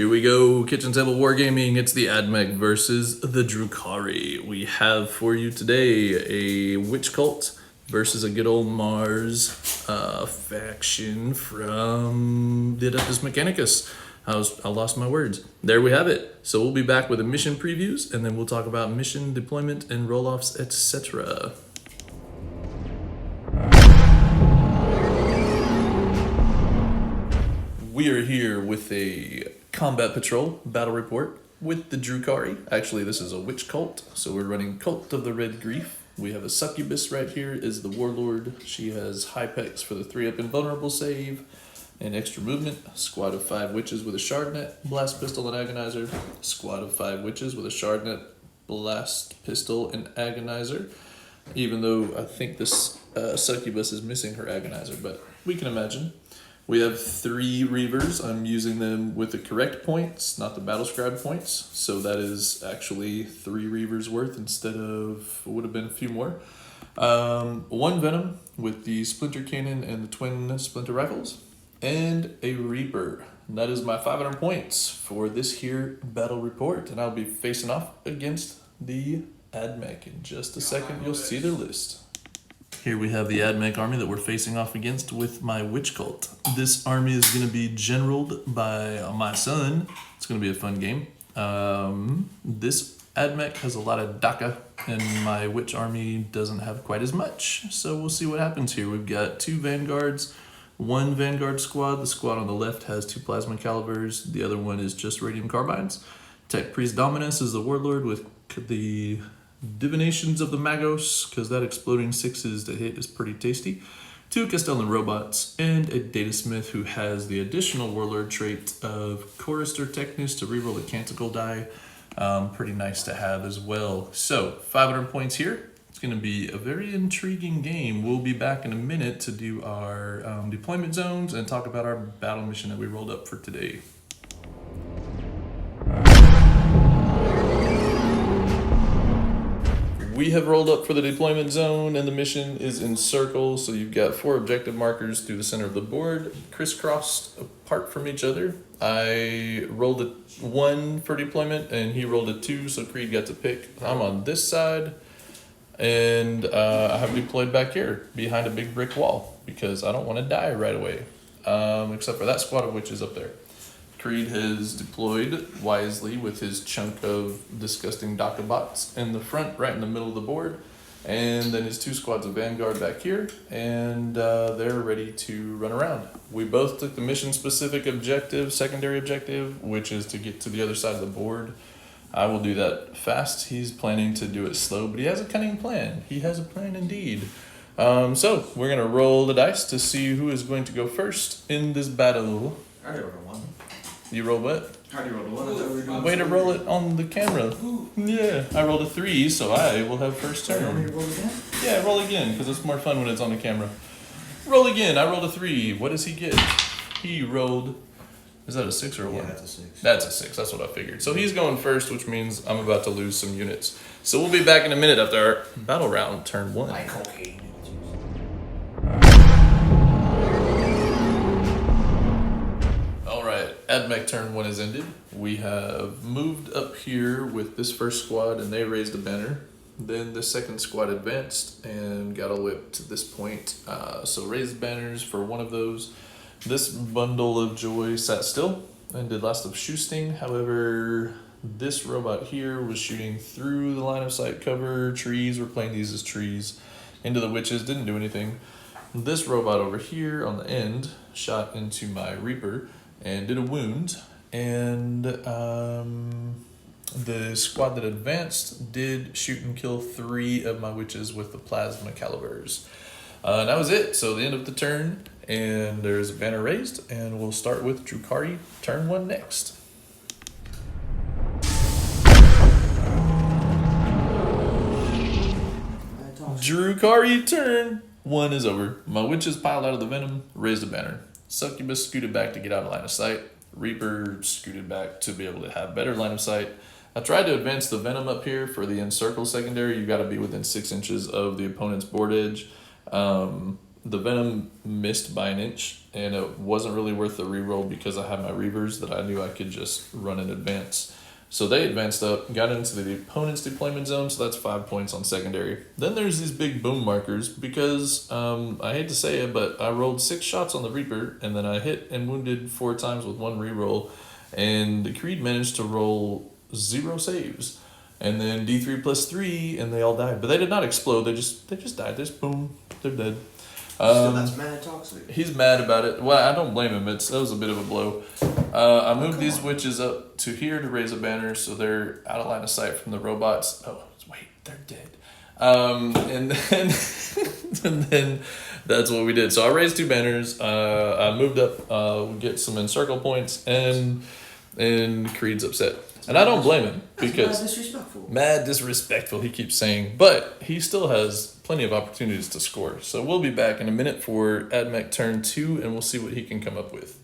Here we go, Kitchen Table Wargaming. It's the AdMech versus the Drukhari. We have for you today a Witch Cult versus a good old Mars faction from the Adeptus Mechanicus. I lost my words. There we have it. So we'll be back with the mission previews, and then we'll talk about mission deployment and roll-offs, etc. We are here with a combat patrol battle report with the Drukhari. Actually, this is a witch cult, so we're running Cult of the Red Grief. We have a succubus right here is the Warlord. She has high pecs for the 3-up invulnerable save and extra movement. Squad of 5 witches with a shardnet, blast pistol, and agonizer. Squad of 5 witches with a shardnet, blast pistol, and agonizer. Even though I think this succubus is missing her agonizer, but we can imagine. We have 3 Reavers. I'm using them with the correct points, not the battle scribe points. So that is actually 3 Reavers worth instead of, would have been a few more. 1 Venom with the Splinter Cannon and the Twin Splinter Rifles. And a Reaper. And that is my 500 points for this here battle report. And I'll be facing off against the AdMech. In just a second, you'll see their list. Here we have the AdMech army that we're facing off against with my Witch Cult. This army is going to be generaled by my son. It's going to be a fun game. This AdMech has a lot of DACA, and my Witch army doesn't have quite as much. So we'll see what happens here. We've got 2 Vanguards, 1 Vanguard squad. The squad on the left has 2 Plasma Calivers. The other one is just Radium Carbines. Tech Priest Dominus is the Warlord with the Divinations of the Magos, because that exploding 6s to hit is pretty tasty. 2 Castellan robots, and a Datasmith who has the additional Warlord trait of Chorister Technus to reroll a Canticle die. Pretty nice to have as well. So, 500 points here. It's going to be a very intriguing game. We'll be back in a minute to do our deployment zones and talk about our battle mission that we rolled up for today. We have rolled up for the deployment zone, and the mission is in circles. So you've got 4 objective markers through the center of the board, crisscrossed apart from each other. I rolled a 1 for deployment, and he rolled a 2, so Creed got to pick. I'm on this side, and I have deployed back here behind a big brick wall because I don't want to die right away, except for that squad of witches up there. Creed has deployed wisely with his chunk of disgusting DACA bots in the front, right in the middle of the board. And then his 2 squads of Vanguard back here, and they're ready to run around. We both took the mission-specific objective, secondary objective, which is to get to the other side of the board. I will do that fast. He's planning to do it slow, but he has a cunning plan. He has a plan indeed. So we're going to roll the dice to see who is going to go first in this battle. I already rolled a 1. You rolled what? I already rolled a 1. Way to roll it on the camera. Yeah, I rolled a 3, so I will have first You want me turn. to roll again? Yeah, roll again, because it's more fun when it's on the camera. Roll again. I rolled a 3. What does he get? He rolled... Is that a 6 or a 1? Yeah, that's a 6. That's a 6. That's what I figured. So he's going first, which means I'm about to lose some units. So we'll be back in a minute after our battle round, turn 1. Like cocaine. AdMech turn 1 is ended. We have moved up here with this first squad, and they raised a banner. Then the second squad advanced and got a whip to this point. So raised banners for one of those. This bundle of joy sat still and did lots of shooting. However, this robot here was shooting through the line of sight cover. Trees, we're playing these as trees. Into the witches, didn't do anything. This robot over here on the end shot into my Reaper and did a wound, and the squad that advanced did shoot and kill 3 of my witches with the Plasma Calivers. And that was it, so the end of the turn, and there's a banner raised, and we'll start with Drukhari, turn 1 next. Drukhari turn 1 is over. My witches piled out of the venom, raised a banner. Succubus scooted back to get out of line of sight. Reaper scooted back to be able to have better line of sight. I tried to advance the Venom up here for the encircle secondary. You got to be within 6 inches of the opponent's board edge. the Venom missed by an inch, and it wasn't really worth the reroll because I had my Reavers that I knew I could just run in advance. So they advanced up, got into the opponent's deployment zone, so that's 5 points on secondary. Then there's these big boom markers because, I hate to say it, but I rolled 6 shots on the Reaper, and then I hit and wounded 4 times with 1 reroll, and the Creed managed to roll 0 saves. And then D3 plus 3, and they all died. But they did not explode, they just died. They just boom, they're dead. Still, that's mad toxic. He's mad about it. Well, I don't blame him. That was a bit of a blow. I moved these witches up to here to raise a banner, so they're out of line of sight from the robots. Oh, wait, they're dead. And then and then that's what we did. So I raised 2 banners. I moved up, get some encircle points, and Creed's upset. And I don't blame him because mad disrespectful, he keeps saying, but he still has plenty of opportunities to score. So we'll be back in a minute for AdMech turn 2, and we'll see what he can come up with.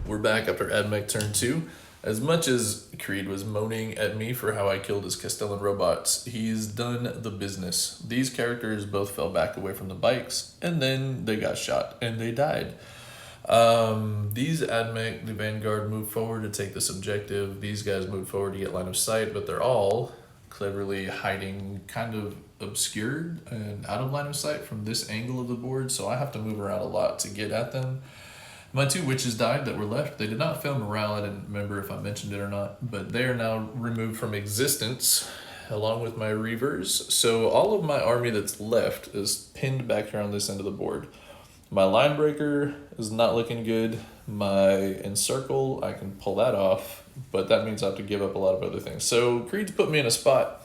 We're back after AdMech turn 2. As much as Creed was moaning at me for how I killed his Castellan robots, he's done the business. These characters both fell back away from the bikes, and then they got shot, and they died. These AdMech, the Vanguard, moved forward to take this objective. These guys moved forward to get line of sight, but they're all cleverly hiding, kind of obscured and out of line of sight from this angle of the board, so I have to move around a lot to get at them. My 2 witches died that were left. They did not fail morale. I didn't remember if I mentioned it or not, but they are now removed from existence along with my Reavers. So all of my army that's left is pinned back here on this end of the board. My line breaker is not looking good. My encircle, I can pull that off, but that means I have to give up a lot of other things. So Creed's put me in a spot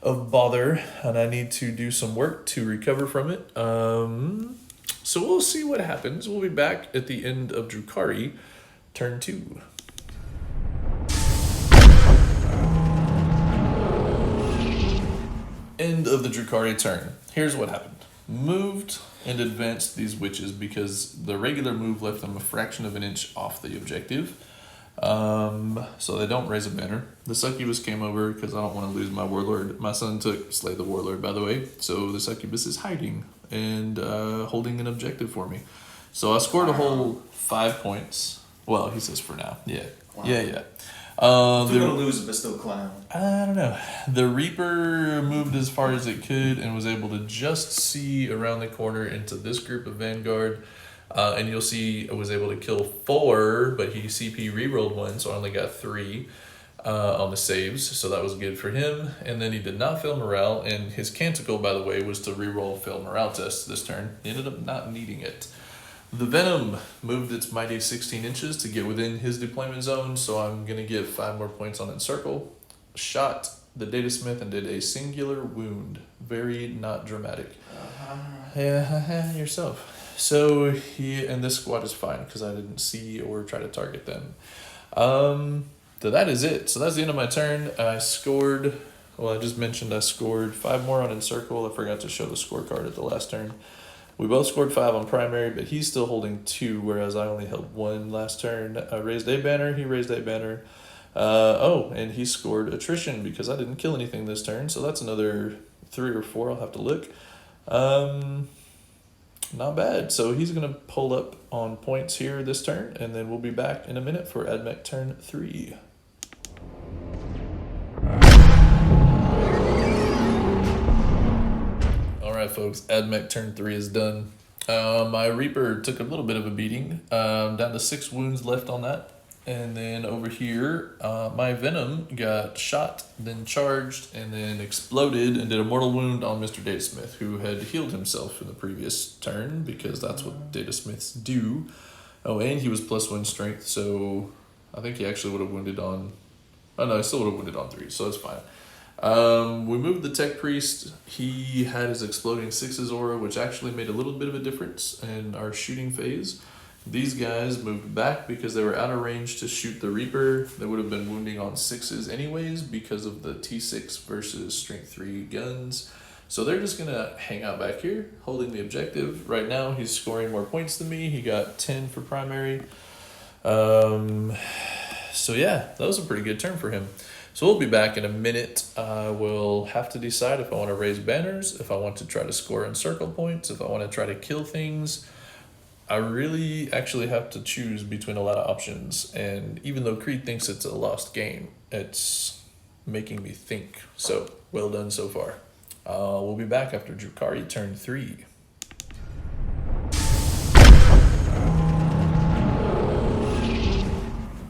of bother, and I need to do some work to recover from it. So we'll see what happens. We'll be back at the end of Drukhari, turn 2. End of the Drukhari turn. Here's what happened. Moved and advanced these witches because the regular move left them a fraction of an inch off the objective. So they don't raise a banner. The succubus came over because I don't want to lose my warlord. My son took Slay the Warlord, by the way. So the succubus is hiding and holding an objective for me. So I scored a whole 5 points. Well, he says for now. Yeah. Clown. Yeah. Still gonna lose, but still clown. I don't know. The Reaper moved as far as it could and was able to just see around the corner into this group of Vanguard. And you'll see I was able to kill 4, but he CP rerolled 1, so I only got 3 on the saves, so that was good for him. And then he did not fail morale, and his Canticle, by the way, was to reroll fail morale test this turn. He ended up not needing it. The Venom moved its mighty 16 inches to get within his deployment zone, so I'm going to give 5 more points on Encircle. Shot the Datasmith and did a singular wound. Very not dramatic. Yeah, yourself. So he and this squad is fine because I didn't see or try to target them. So that is it. So that's the end of my turn. I scored, well, I just mentioned I scored 5 more on Encircle. I forgot to show the scorecard at the last turn. We both scored 5 on primary, but he's still holding 2, whereas I only held 1 last turn. I raised a banner, he raised a banner. And he scored attrition because I didn't kill anything this turn, so that's another 3 or 4. I'll have to look. Not bad. So he's going to pull up on points here this turn, and then we'll be back in a minute for AdMech turn 3. Alright folks, AdMech turn 3 is done. My Reaper took a little bit of a beating, down to 6 wounds left on that. And then over here, my Venom got shot, then charged, and then exploded and did a mortal wound on Mr. Datasmith, who had healed himself in the previous turn, because that's what Datasmiths do. Oh, and he was +1 strength, so I think he actually would have wounded on... Oh no, I still would have wounded on 3, so that's fine. We moved the Tech Priest. He had his Exploding Sixes aura, which actually made a little bit of a difference in our shooting phase. These guys moved back because they were out of range to shoot the Reaper. They would have been wounding on 6s anyways because of the T6 versus Strength 3 guns. So they're just going to hang out back here, holding the objective. Right now, he's scoring more points than me. He got 10 for primary. So yeah, that was a pretty good turn for him. So we'll be back in a minute. I will have to decide if I want to raise banners, if I want to try to score encircle points, if I want to try to kill things. I really actually have to choose between a lot of options, and even though Creed thinks it's a lost game, it's making me think. So, well done so far. We'll be back after Drukhari turn 3.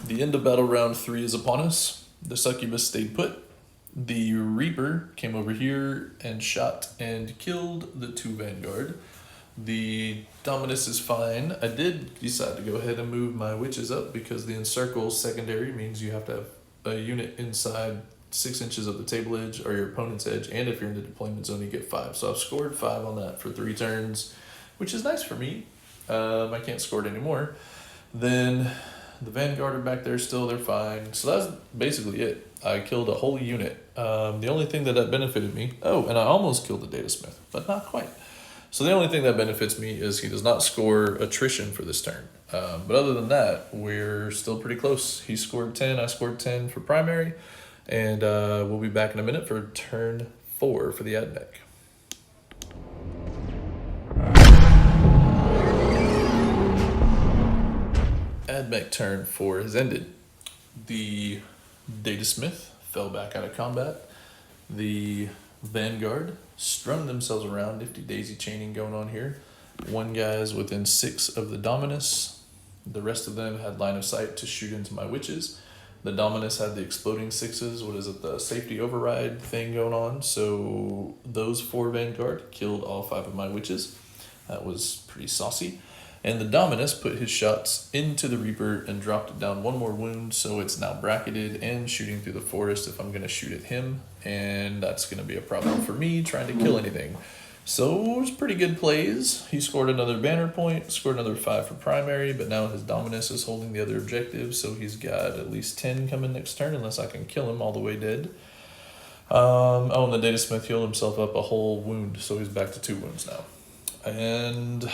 The end of battle round 3 is upon us. The succubus stayed put. The Reaper came over here and shot and killed the 2 Vanguard. The Dominus is fine. I did decide to go ahead and move my witches up because the encircle secondary means you have to have a unit inside 6 inches of the table edge or your opponent's edge, and if you're in the deployment zone you get 5. So I've scored 5 on that for 3 turns, which is nice for me. I can't score it anymore. Then the Vanguard are back there still, they're fine. So that's basically it. I killed a whole unit. The only thing that benefited me, oh, and I almost killed the Datasmith, but not quite. So the only thing that benefits me is he does not score attrition for this turn. But other than that, we're still pretty close. He scored 10, I scored 10 for primary. And we'll be back in a minute for turn 4 for the AdMech. AdMech turn 4 has ended. The Datasmith fell back out of combat. The Vanguard strung themselves around, nifty daisy chaining going on here. One guy's within 6 of the Dominus. The rest of them had line of sight to shoot into my witches. The Dominus had the exploding 6s, the safety override thing going on. So those 4 Vanguard killed all 5 of my witches. That was pretty saucy. And the Dominus put his shots into the Reaper and dropped it down 1 more wound, so it's now bracketed and shooting through the forest if I'm going to shoot at him. And that's going to be a problem for me trying to kill anything. So it was pretty good plays. He scored another banner point, scored another 5 for primary, but now his Dominus is holding the other objectives, so he's got at least 10 coming next turn unless I can kill him all the way dead. Oh, and the Datasmith healed himself up a whole wound, so he's back to 2 wounds now. And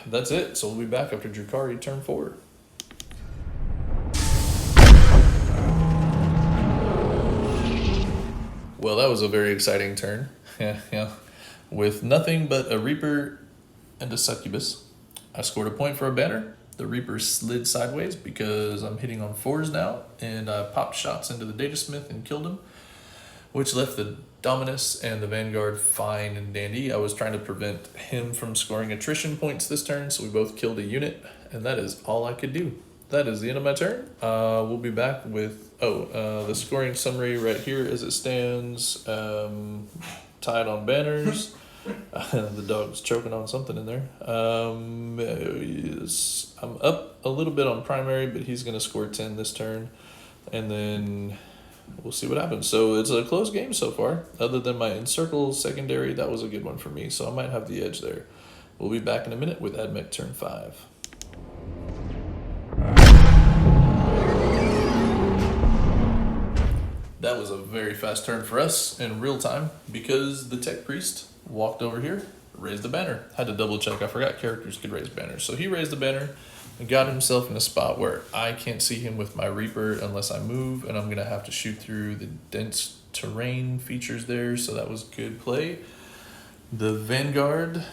that's it. So we'll be back after Drukhari turn 4. Well, that was a very exciting turn. Yeah. With nothing but a Reaper and a Succubus. I scored a point for a banner. The Reaper slid sideways because I'm hitting on 4s now, and I popped shots into the Datasmith and killed him, which left the Dominus and the Vanguard fine and dandy. I was trying to prevent him from scoring attrition points this turn, so we both killed a unit, and that is all I could do. That is the end of my turn. We'll be back with, the scoring summary right here as it stands. Tied on banners. The dog's choking on something in there. Yes, I'm up a little bit on primary, but he's going to score 10 this turn, and then we'll see what happens. So it's a close game so far. Other than my encircle secondary, that was a good one for me, so I might have the edge there. We'll be back in a minute with AdMech turn 5. That was a very fast turn for us in real time because the Tech Priest walked over here, raised the banner. Had to double check, I forgot characters could raise banners. So he raised the banner and got himself in a spot where I can't see him with my Reaper unless I move, and I'm going to have to shoot through the dense terrain features there, so that was good play. The Vanguard,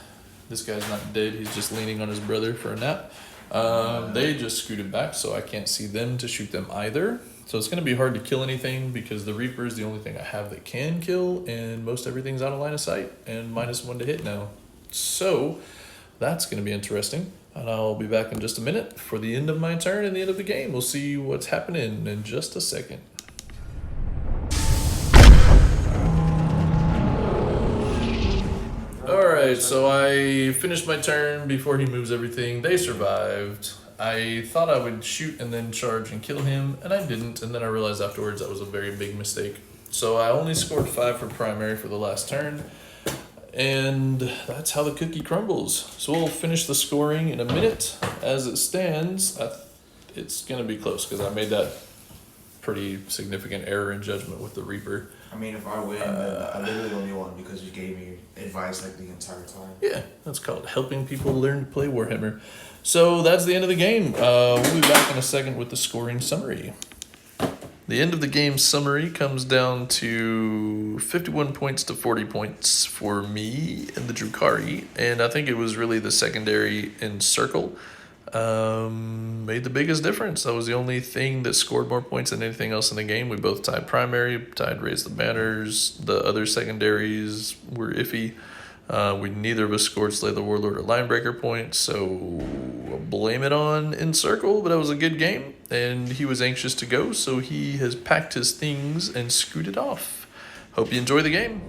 this guy's not dead, he's just leaning on his brother for a nap. They just scooted back, so I can't see them to shoot them either. So it's going to be hard to kill anything because the Reaper is the only thing I have that can kill, and most everything's out of line of sight and -1 to hit now. So that's going to be interesting, and I'll be back in just a minute for the end of my turn and the end of the game. We'll see what's happening in just a second. Alright, so I finished my turn before he moves everything. They survived. I thought I would shoot and then charge and kill him, and I didn't, and then I realized afterwards that was a very big mistake. So I only scored 5 for primary for the last turn, and that's how the cookie crumbles. So we'll finish the scoring in a minute. As it stands, it's going to be close because I made that pretty significant error in judgment with the Reaper. I mean, if I win, then I literally only won because you gave me advice like the entire time. Yeah, that's called helping people learn to play Warhammer. So that's the end of the game. We'll be back in a second with the scoring summary. The end of the game summary comes down to 51 points to 40 points for me and the Drukhari, and I think it was really the secondary in circle made the biggest difference. That was the only thing that scored more points than anything else in the game. We both tied primary, tied raise the banners. The other secondaries were iffy. We neither of us scored Slay the Warlord or Linebreaker points, so I'll blame it on Encircle, but it was a good game, and he was anxious to go, so he has packed his things and scooted off. Hope you enjoy the game.